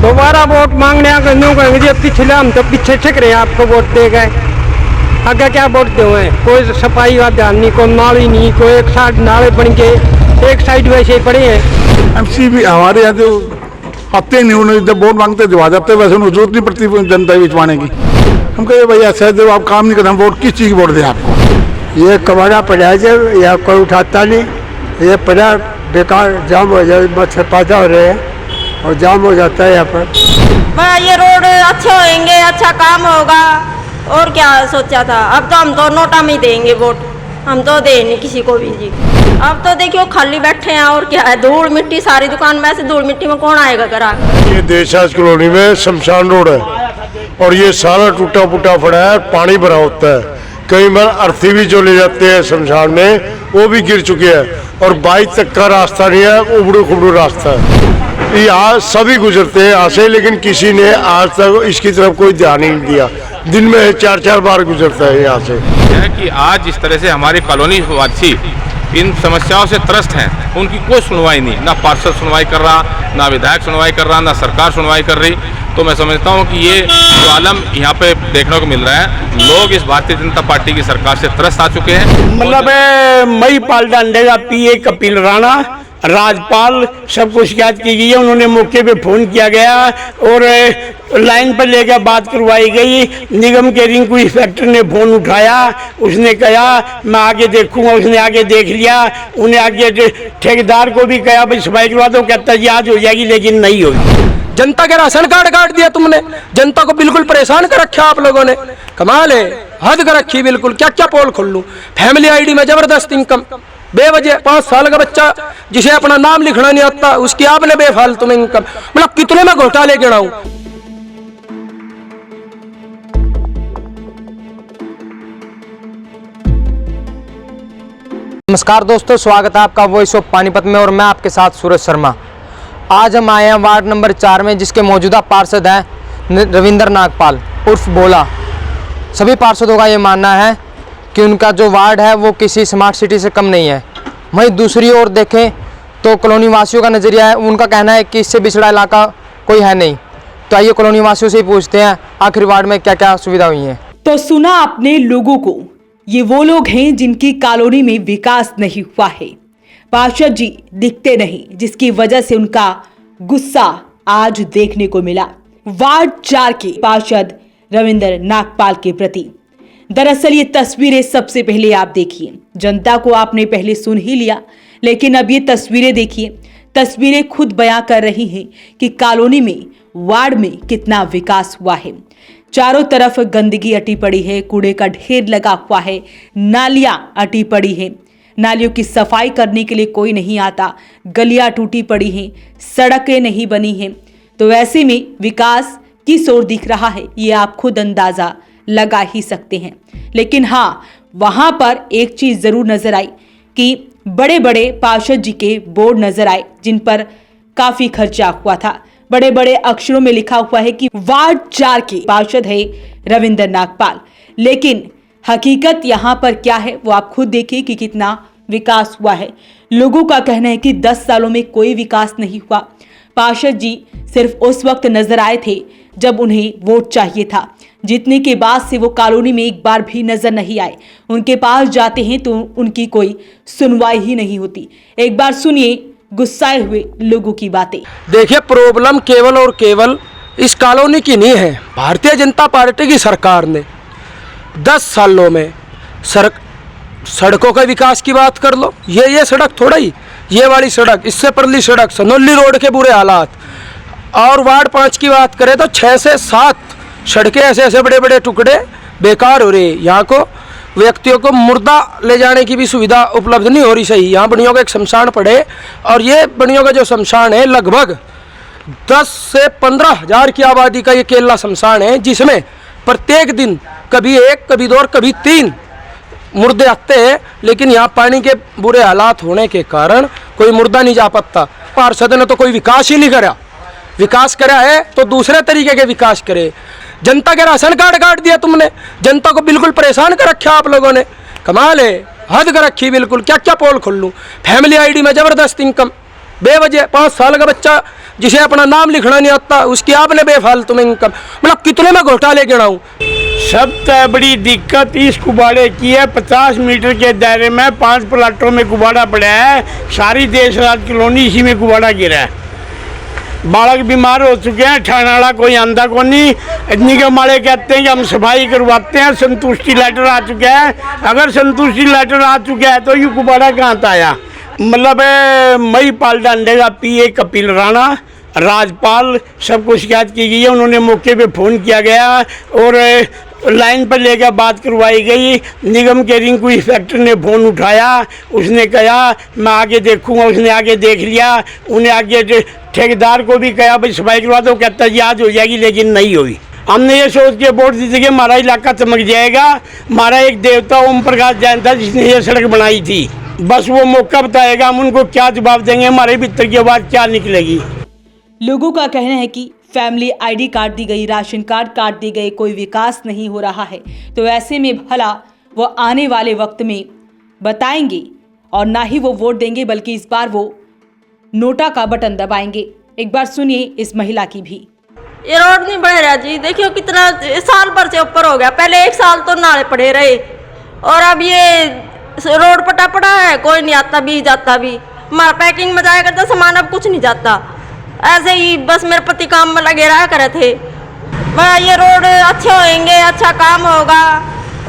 दोबारा वोट मांगने आ गए, पिछले हम तो पीछे छिक रहे हैं, आपको वोट दे गए, आगे क्या वोट दे हुए? कोई सफाई का ध्यान नहीं, कोई नाली नहीं, कोई एक साइड नाले बन के एक साइड वैसे ही पड़े हैं। एमसी भी हमारे यहाँ जो आते नहीं, उन्हें जब वोट मांगते जो आ जाते, वैसे उन्हें जरूरत नहीं पड़ती जनता बिचवाने की। हम कहे भाई ऐसा जब आप काम नहीं करते, हम वोट किस चीज़ की वोट दें आपको? ये कबाड़ा पड़ा है, जब या कोई उठाता नहीं, ये पड़ा बेकार जाम हो जाए, मच्छर पैदा हो रहे हैं और जाम हो जाता है यहाँ पर। ये रोड अच्छे होंगे, अच्छा काम होगा, और क्या सोचा था। अब तो हम तो नोटा में ही देंगे वोट, हम तो दे नहीं किसी को भी जी। अब तो देखियो खाली बैठे हैं, और क्या है, धूल मिट्टी सारी दुकान में, ऐसे धूल मिट्टी में कौन आएगा ग्राहक? ये देशराज कॉलोनी में शमशान रोड है और ये सारा टूटा फूटा पड़ा है, पानी भरा होता है, कई बार अर्थी भी जो ले जाते हैं शमशान में वो भी गिर चुके हैं और बाइक तक का रास्ता नहीं है, उबड़ू खुबड़ू रास्ता है। यहाँ सभी गुजरते हैं यहाँ से, लेकिन किसी ने आज तक इसकी तरफ कोई ध्यान ही नहीं दिया। दिन में 4-4 बार गुजरता है यहाँ से। है कि आज जिस तरह से हमारी कॉलोनी वासी इन समस्याओं से त्रस्त हैं, उनकी कोई सुनवाई नहीं, ना पार्षद सुनवाई कर रहा, ना विधायक सुनवाई कर रहा, ना सरकार सुनवाई कर रही। तो मैं समझता हूँ कि ये जो आलम यहाँ पे देखने को मिल रहा है, लोग इस भारतीय जनता पार्टी की सरकार से त्रस्त आ चुके हैं। मतलब मई पाल डांडेगा, पीए कपिल राणा, राजपाल सबको शिकायत की गई है। उन्होंने मौके पे फोन किया गया और लाइन पर लेकर बात करवाई गई। निगम के रिंकू इंस्पेक्टर ने फोन उठाया, उसने कहा मैं आगे देखूंगा, उसने आगे देख लिया। उन्हें आगे ठेकेदार को भी कहा भाई सफाई करवा दो, कहता जी आज हो जाएगी, लेकिन नहीं होगी। जनता के राशन कार्ड काट दिया तुमने, जनता को बिल्कुल परेशान कर रखा आप लोगों ने, कमाल है, हद कर रखी बिल्कुल। क्या क्या पोल खोल लूं, फैमिली आईडी में जबरदस्त इनकम, बेवजह 5 साल का बच्चा जिसे अपना नाम लिखना नहीं आता उसकी आपने बेफालतू में इनकम, मतलब कितने में घोटाले गिनाऊं। नमस्कार दोस्तों, स्वागत है आपका वॉइस ऑफ पानीपत में और मैं आपके साथ सूरज शर्मा। आज हम आए हैं वार्ड नंबर 4 में, जिसके मौजूदा पार्षद हैं रविंद्र नागपाल उर्फ भोला। सभी पार्षदों का ये मानना है कि उनका जो वार्ड है वो किसी स्मार्ट सिटी से कम नहीं है। वहीं दूसरी ओर देखें तो कॉलोनी वासियों का नज़रिया है, उनका कहना है कि इससे बिछड़ा इलाका कोई है नहीं। तो आइए कॉलोनी वासियों से ही पूछते हैं आखिर वार्ड में क्या क्या सुविधा हुई है। तो सुना आपने लोगों को, ये वो लोग हैं जिनकी कॉलोनी में विकास नहीं हुआ है। पार्षद जी दिखते नहीं, जिसकी वजह से उनका गुस्सा आज देखने को मिला वार्ड 4 के पार्षद रविंद्र नागपाल के प्रति। दरअसल ये तस्वीरें सबसे पहले आप देखिए, जनता को आपने पहले सुन ही लिया, लेकिन अब ये तस्वीरें देखिए। तस्वीरें खुद बयां कर रही हैं कि कॉलोनी में, वार्ड में कितना विकास हुआ है। चारों तरफ गंदगी अटी पड़ी है, कूड़े का ढेर लगा हुआ है, नालियां अटी पड़ी हैं, नालियों की सफाई करने के लिए कोई नहीं आता, गलियां टूटी पड़ी हैं, सड़कें नहीं बनी हैं। तो ऐसे में विकास किस ओर दिख रहा है ये आप खुद अंदाजा लगा ही सकते हैं। लेकिन हाँ, वहां पर एक चीज जरूर नजर आई कि बड़े बड़े पार्षद जी के बोर्ड नजर आए, जिन पर काफी खर्चा हुआ था। बड़े बड़े अक्षरों में लिखा हुआ है कि वार्ड 4 के पार्षद है रविंद्र नागपाल। लेकिन हकीकत यहाँ पर क्या है वो आप खुद देखिए कि कितना विकास हुआ है। लोगों का कहना है कि 10 सालों में कोई विकास नहीं हुआ। पार्षद जी सिर्फ उस वक्त नजर आए थे जब उन्हें वोट चाहिए था, जीतने के बाद से वो कॉलोनी में एक बार भी नजर नहीं आए। उनके पास जाते हैं तो उनकी कोई सुनवाई ही नहीं होती। एक बार सुनिए गुस्साए हुए लोगों की बातें। देखिए, प्रॉब्लम केवल और केवल इस कॉलोनी की नहीं है। भारतीय जनता पार्टी की सरकार ने 10 सालों में सड़कों का विकास की बात कर लो, ये सड़क थोड़ा ही, ये वाली सड़क, इससे परली सड़क, सनौली रोड के बुरे हालात। और वार्ड 5 की बात करें तो 6 से 7 सड़कें ऐसे बड़े बड़े टुकड़े बेकार हो रहे हैं। यहाँ को व्यक्तियों को मुर्दा ले जाने की भी सुविधा उपलब्ध नहीं हो रही सही। यहाँ बनियों का एक शमशान पड़े, और ये बनियों का जो शमशान है लगभग 10 से 15 हज़ार की आबादी का ये केला शमशान है, जिसमें प्रत्येक दिन कभी 1, कभी 2 और कभी 3 मुर्दे आते हैं। लेकिन यहाँ पानी के बुरे हालात होने के कारण कोई मुर्दा नहीं जा पाता। पार्षद ने तो कोई विकास ही नहीं करा, विकास करा है तो दूसरे तरीके के विकास करे। जनता के राशन कार्ड काट दिया तुमने, जनता को बिल्कुल परेशान कर रखा आप लोगों ने, कमाल है, हद कर रखी बिल्कुल। क्या क्या पोल खोल लूं, फैमिली आईडी में जबरदस्त इनकम, बेवजह 5 साल का बच्चा जिसे अपना नाम लिखना नहीं आता उसकी आपने बेफालतू में इनकम, मतलब कितने में घोटाले गिनाऊं। सबसे बड़ी दिक्कत इस कुबाड़े की है, 50 मीटर के दायरे में 5 प्लाटों में कुबाड़ा पड़ा है, सारी देश राज कॉलोनी इसी में कुबाड़ा गिरा है। बालक बीमार हो चुके हैं, ठाणे वाला कोई आंदा को नहीं। इतनी के माड़े कहते हैं कि हम सफाई करवाते हैं, संतुष्टि लेटर आ चुका है। अगर संतुष्टि लेटर आ चुका है तो ये कुबाड़ा कहाँ से आया? मतलब मई पाल डांडे का पीए कपिल राणा, राजपाल सबको शिकायत की गई है। उन्होंने मौके पे फ़ोन किया गया और लाइन पर लेकर बात करवाई गई। निगम के रिंकू इंस्पेक्टर ने फ़ोन उठाया, उसने कहा मैं आगे देखूंगा, उसने आगे देख लिया। उन्हें आगे ठेकेदार को भी कहा भाई सफाई करवा दो, कहता जी आज हो जाएगी, लेकिन नहीं हुई। हमने ये सोच के वोट दी थी कि हमारा इलाका चमक जाएगा। हमारा एक देवता ओम प्रकाश जैन था जिसने ये सड़क बनाई थी, बस वो मौका बताएगा, हम उनको क्या जवाब देंगे, हमारे भीतर की आवाज़ क्या निकलेगी। लोगों का कहना है कि फैमिली आईडी काट दी गई, राशन कार्ड काट दी गए, कोई विकास नहीं हो रहा है, तो ऐसे में भला वो आने वाले वक्त में बताएंगे और ना ही वो वोट देंगे बल्कि इस बार वो नोटा का बटन दबाएंगे। एक बार सुनिए इस महिला की भी। ये रोड नहीं बन रहा जी, देखियो कितना साल भर से ऊपर हो गया। पहले 1 साल तो नाले पड़े रहे और अब ये रोड पटा पड़ा है, कोई नहीं आता भी जाता भी। हमारा पैकिंग में जाया करता सामान, अब कुछ नहीं जाता। ऐसे ही बस मेरे पति काम में लगे रहा करे थे। मैं ये रोड अच्छे होंगे, अच्छा काम होगा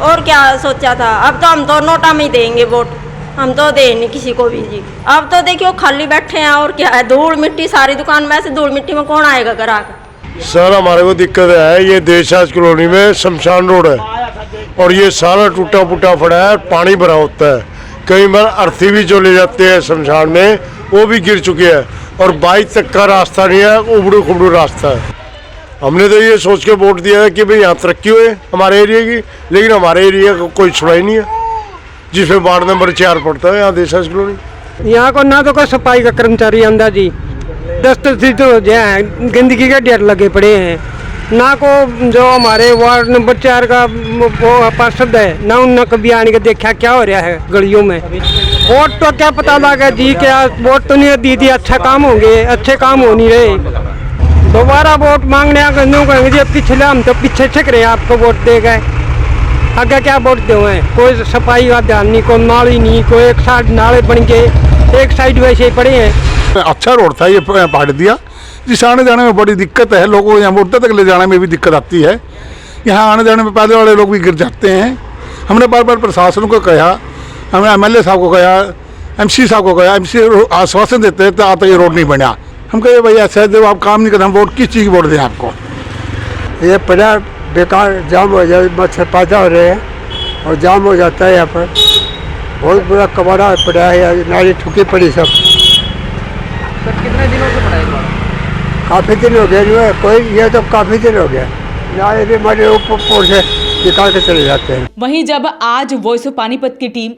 और क्या सोचा था। अब तो हम तो नोटा में ही देंगे वोट, हम तो दे नहीं किसी को भी जी। अब तो देखियो खाली बैठे हैं और क्या है, धूल मिट्टी सारी दुकान में, ऐसे धूल मिट्टी में कौन आएगा ग्राहक। सर हमारे को दिक्कत है, ये देशराज कॉलोनी में शमशान रोड है और ये सारा टूटा फूटा पड़ा है, पानी भरा होता है। कई बार अर्थी भी जो ले जाते हैं शमशान में वो भी गिर चुके हैं और 22 तक का रास्ता नहीं है, उबड़ू खुबड़ू रास्ता है। हमने तो ये सोच के वोट दिया है कि भाई यहाँ तरक्की हुए हमारे एरिया की, लेकिन हमारे एरिया को कोई सुनाई नहीं है, जिसमें वार्ड नंबर 4 पड़ता है यहाँ देशराज कॉलोनी। यहाँ को ना तो कोई सफाई का कर्मचारी आंदा जी, 10 तो गंदगी के ढेर लगे पड़े हैं। ना को जो हमारे वार्ड नंबर 4 का वो पार्षद है ना, उनने कभी आने के देखा क्या हो रहा है गलियों में। वोट तो क्या पता लगा जी, क्या वोट तो नहीं दीदी, अच्छा काम होंगे, अच्छे काम हो नहीं रहे। दोबारा वोट मांगने कहेंगे जी पिछले हम तो पीछे छक रहे हैं, आपको वोट दे गए, आगे क्या वोट दे हुए। कोई सफाई का ध्यान नहीं, कोई नाली नहीं, कोई एक साइड नाले बन के एक साइड वैसे ही पड़े हैं। अच्छा रोड था, ये पाट दिया, जिस आने जाने में बड़ी दिक्कत है। लोगों को यहाँ वोट तक ले जाने में भी दिक्कत आती है, यहाँ आने जाने में पैदल वाले लोग भी गिर जाते हैं। हमने बार बार प्रशासन को कहा, हमने MLA साहब को कहा, MC साहब को कहा, MC आश्वासन देते हैं तो आता ये रोड नहीं बना। हम कहे भाई ऐसा है, जब आप काम नहीं करते हम वोट किस चीज़ की वोट दें आपको। ये पड़ा बेकार जाम हो जाए, मच्छर पैदा हो रहे हैं और जाम हो जाता है। यहाँ पर बहुत बुरा कबाड़ा पड़ा है, नाली ठुकी पड़ी सब। सर कितने दिनों से पड़ा है? काफ़ी दिन हो गए जो है, कोई ये तो काफ़ी दिन हो गया, नाले भी हमारे ऊपर से निकाल के चले जाते हैं। वहीं जब आज वॉइस ऑफ पानीपत की टीम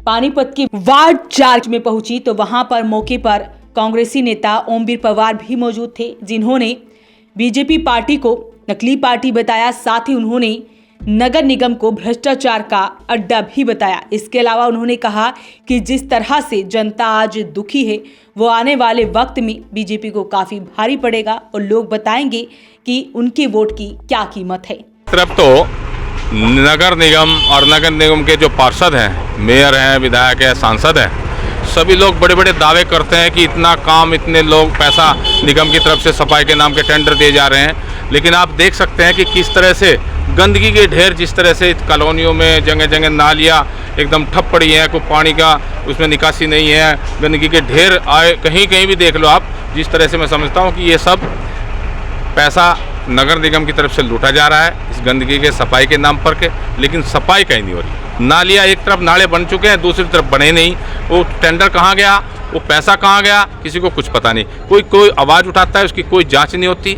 पानीपत की वार्ड 4 में पहुंची तो वहां पर मौके पर कांग्रेसी नेता ओमवीर पवार भी मौजूद थे, जिन्होंने बीजेपी पार्टी को नकली पार्टी बताया। साथ ही उन्होंने नगर निगम को भ्रष्टाचार का अड्डा भी बताया। इसके अलावा उन्होंने कहा कि जिस तरह से जनता आज दुखी है वो आने वाले वक्त में बीजेपी को काफी भारी पड़ेगा और लोग बताएंगे कि उनके वोट की क्या कीमत है। तरफ तो नगर निगम और नगर निगम के जो पार्षद हैं, मेयर हैं, विधायक हैं, सांसद हैं, सभी लोग बड़े बड़े दावे करते हैं कि इतना काम, इतने लोग, पैसा निगम की तरफ से सफाई के नाम के टेंडर दिए जा रहे हैं। लेकिन आप देख सकते हैं कि किस तरह से गंदगी के ढेर, जिस तरह से कॉलोनियों में जगह जगह नालियाँ एकदम ठप पड़ी हैं, कोई पानी का उसमें निकासी नहीं है, गंदगी के ढेर आए, कहीं कहीं भी देख लो आप। जिस तरह से मैं समझता हूँ कि ये सब पैसा नगर निगम की तरफ से लूटा जा रहा है इस गंदगी के सफाई के नाम पर के, लेकिन सफाई कहीं नहीं हो रही। नालियाँ एक तरफ नाले बन चुके हैं, दूसरी तरफ बने नहीं। वो टेंडर कहाँ गया, वो पैसा कहाँ गया, किसी को कुछ पता नहीं। कोई आवाज़ उठाता है, उसकी कोई जांच नहीं होती,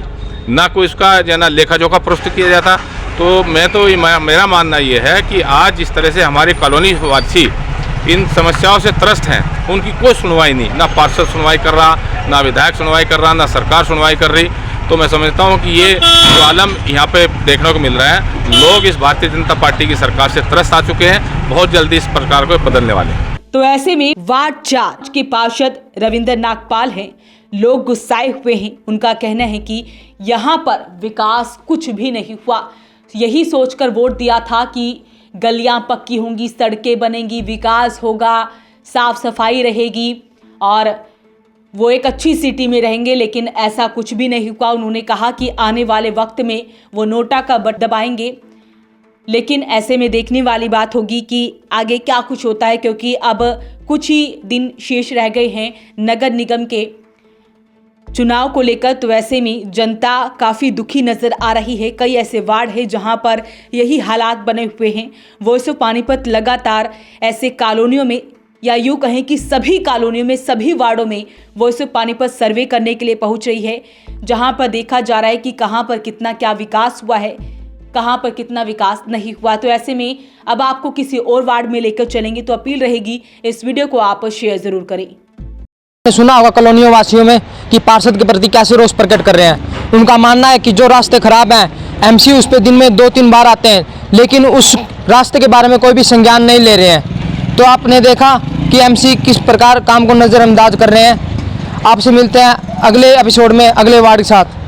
ना कोई उसका जो ना लेखा जोखा प्रस्तुत किया जाता। तो मेरा मानना ये है कि आज जिस तरह से हमारी कॉलोनी वासी इन समस्याओं से त्रस्त हैं, उनकी कोई सुनवाई नहीं, ना पार्षद सुनवाई कर रहा, ना विधायक सुनवाई कर रहा, ना सरकार सुनवाई कर रही। तो मैं समझता हूँ कि ये जो आलम यहाँ पे देखने को मिल रहा है, लोग इस भारतीय जनता पार्टी की सरकार से त्रस्त आ चुके हैं, बहुत जल्दी इस प्रकार को बदलने वाले हैं। तो ऐसे में वार्ड 4 के पार्षद रविंद्र नागपाल हैं, लोग गुस्साए हुए हैं। उनका कहना है कि यहाँ पर विकास कुछ भी नहीं हुआ, यही सोचकर वोट दिया था कि गलियां पक्की होंगी, सड़कें बनेंगी, विकास होगा, साफ सफाई रहेगी और वो एक अच्छी सिटी में रहेंगे, लेकिन ऐसा कुछ भी नहीं हुआ। उन्होंने कहा कि आने वाले वक्त में वो नोटा का बटन दबाएंगे, लेकिन ऐसे में देखने वाली बात होगी कि आगे क्या कुछ होता है, क्योंकि अब कुछ ही दिन शेष रह गए हैं नगर निगम के चुनाव को लेकर। तो ऐसे में जनता काफ़ी दुखी नज़र आ रही है। कई ऐसे वार्ड हैं जहां पर यही हालात बने हुए हैं। वॉइस ऑफ पानीपत लगातार ऐसे कॉलोनियों में, या यूँ कहें कि सभी कॉलोनियों में, सभी वार्डों में वॉइस ऑफ पानीपत सर्वे करने के लिए पहुंच रही है, जहां पर देखा जा रहा है कि कहां पर कितना क्या विकास हुआ है, कहां पर कितना विकास नहीं हुआ। तो ऐसे में अब आपको किसी और वार्ड में लेकर चलेंगे, तो अपील रहेगी इस वीडियो को आप शेयर ज़रूर करें। सुना होगा कॉलोनियों वासियों में कि पार्षद के प्रति कैसे रोष प्रकट कर रहे हैं। उनका मानना है कि जो रास्ते खराब हैं, एमसी उस पर दिन में 2-3 बार आते हैं, लेकिन उस रास्ते के बारे में कोई भी संज्ञान नहीं ले रहे हैं। तो आपने देखा कि एमसी किस प्रकार काम को नज़रअंदाज कर रहे हैं। आपसे मिलते हैं अगले एपिसोड में अगले वार्ड के साथ।